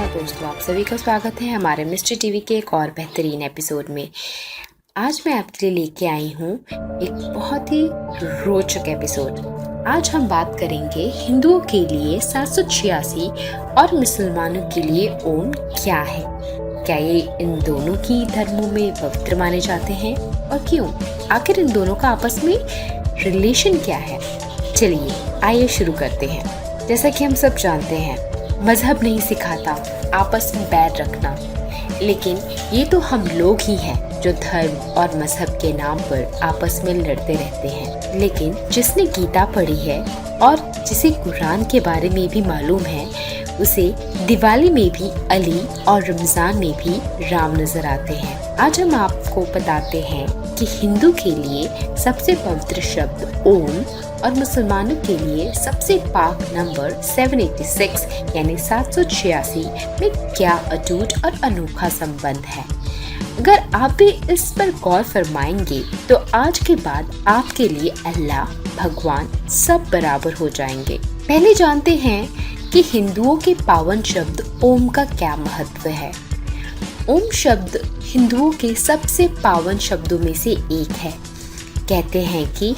नमस्कार दोस्तों, आप सभी का स्वागत है हमारे मिस्ट्री टीवी के एक और बेहतरीन एपिसोड में। आज मैं आपके लिए लेके आई हूँ एक बहुत ही रोचक एपिसोड। आज हम बात करेंगे हिंदुओं के लिए 786 और मुसलमानों के लिए ओम क्या है। क्या ये इन दोनों की धर्मों में पवित्र माने जाते हैं और क्यों? आखिर इन दोनों का आपस में रिलेशन क्या है? चलिए आइए शुरू करते हैं। जैसा कि हम सब जानते हैं, मजहब नहीं सिखाता आपस में बैर रखना, लेकिन ये तो हम लोग ही हैं जो धर्म और मजहब के नाम पर आपस में लड़ते रहते हैं। लेकिन जिसने गीता पढ़ी है और जिसे कुरान के बारे में भी मालूम है, उसे दिवाली में भी अली और रमजान में भी राम नजर आते हैं। आज हम आपको बताते हैं कि हिंदू के लिए सबसे पवित्र शब्द ओम और मुसलमानों के लिए सबसे पाक नंबर 786 यानी 786 में क्या अटूट और अनोखा संबंध है। अगर आप भी इस पर गौर फरमाएंगे तो आज के बाद आपके लिए अल्लाह, भगवान सब बराबर हो जाएंगे। पहले जानते हैं कि हिंदुओं के पावन शब्द ओम का क्या महत्व है। ओम शब्द हिंदुओं के सबसे पावन शब्दों में से एक है। कहते हैं कि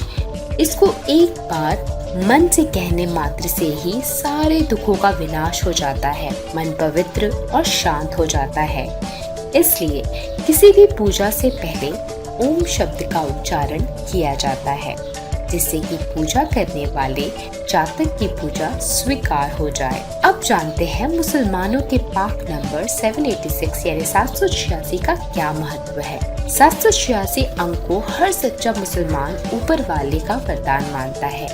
इसको एक बार मन से कहने मात्र से ही सारे दुखों का विनाश हो जाता है, मन पवित्र और शांत हो जाता है। इसलिए किसी भी पूजा से पहले ओम शब्द का उच्चारण किया जाता है, जिससे कि पूजा करने वाले जातक की पूजा स्वीकार हो जाए। अब जानते हैं मुसलमानों के पाक नंबर 786 यानी 786 का क्या महत्व है। 786 अंक को हर सच्चा मुसलमान ऊपर वाले का वरदान मानता है।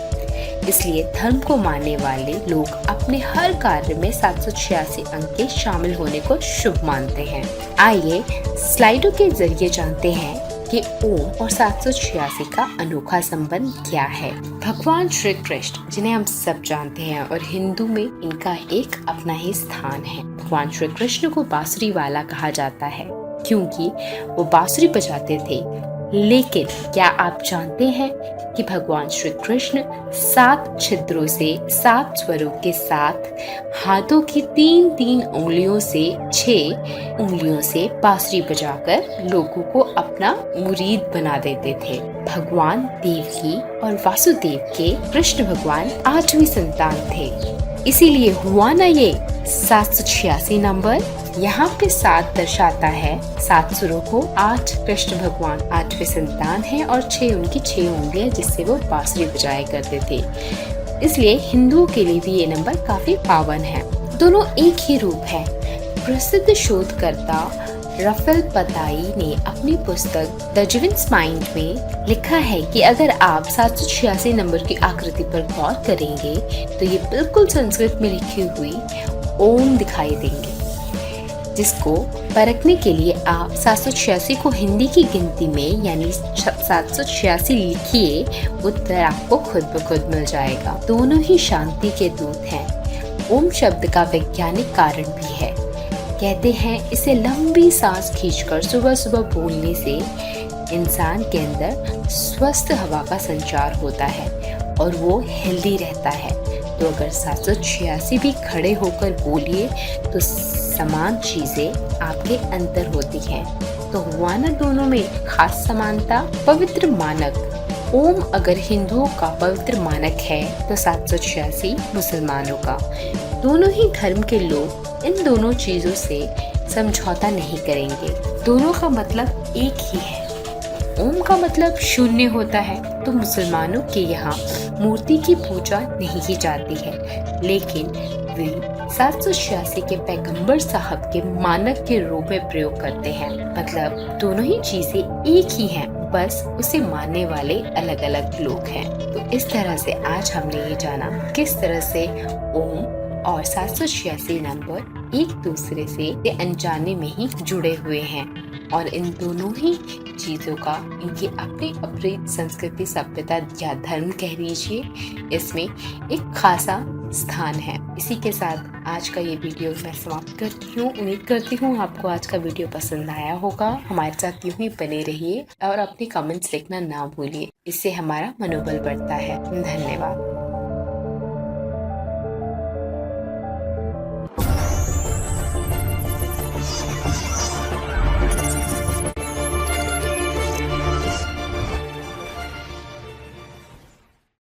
इसलिए धर्म को मानने वाले लोग अपने हर कार्य में 786 अंक के शामिल होने को शुभ मानते हैं। आइए स्लाइडों के जरिए जानते हैं कि ओम और 786 का अनोखा संबंध क्या है। भगवान श्री कृष्ण, जिन्हें हम सब जानते हैं, और हिंदू में इनका एक अपना ही स्थान है। भगवान श्री कृष्ण को बांसुरी वाला कहा जाता है क्योंकि वो बांसुरी बजाते थे। लेकिन क्या आप जानते हैं कि भगवान श्री कृष्ण 7 छिद्रों से 7 स्वरों के साथ हाथों की 3-3 उंगलियों से 6 उंगलियों से बांसुरी बजाकर लोगों को अपना मुरीद बना देते थे। भगवान देवकी और वासुदेव के कृष्ण भगवान 8वीं संतान थे, इसीलिए हुआ ना ये 786 नंबर। यहाँ पे 7 दर्शाता है 7 सुरों को, 8 कृष्ण भगवान 8वें संतान हैं और 6 उनकी 6 उंगलियां जिससे वो बांसुरी बजाया करते थे। इसलिए हिंदुओं के लिए भी ये नंबर काफी पावन है। दोनों एक ही रूप है। प्रसिद्ध शोधकर्ता रफेल पताई ने अपनी पुस्तक द जिविन्स माइंड में लिखा है कि अगर आप 786 नंबर की आकृति पर गौर करेंगे तो ये बिल्कुल संस्कृत में लिखी हुई ओम दिखाई देंगे, जिसको परखने के लिए आप 786 को हिंदी की गिनती में यानी 786 लिखिए, उत्तर आपको खुद ब खुद मिल जाएगा। दोनों ही शांति के दूत हैं। ओम शब्द का वैज्ञानिक कारण भी है। कहते हैं इसे लंबी सांस खींचकर सुबह सुबह बोलने से इंसान के अंदर स्वस्थ हवा का संचार होता है और वो हेल्दी रहता है। तो अगर 786 भी खड़े होकर बोलिए तो समान चीजें आपके अंदर होती हैं। तो हुआ ना दोनों में खास समानता। पवित्र मानक ओम अगर हिंदुओं का पवित्र मानक है तो 786 मुसलमानों का। दोनों ही धर्म के लोग इन दोनों चीजों से समझौता नहीं करेंगे। दोनों का मतलब एक ही है। ओम का मतलब शून्य होता है, तो मुसलमानों के यहाँ मूर्ति की पूजा नहीं की जाती है, लेकिन वे 786 के पैगंबर साहब के मानक के रूप में प्रयोग करते हैं। मतलब दोनों ही चीजें एक ही हैं, बस उसे मानने वाले अलग अलग लोग हैं। तो इस तरह से आज हमने ये जाना किस तरह से ओम और 786 नंबर एक दूसरे से अनजाने में ही जुड़े हुए हैं और इन दोनों ही चीजों का इनकी अपनी अपनी संस्कृति, सभ्यता या धर्म कह लीजिए, इसमें एक खासा स्थान है। इसी के साथ आज का ये वीडियो मैं समाप्त करती हूँ। उम्मीद करती हूँ आपको आज का वीडियो पसंद आया होगा। हमारे साथ यूं ही बने रहिए और अपने कमेंट्स लिखना ना भूलिए, इससे हमारा मनोबल बढ़ता है। धन्यवाद।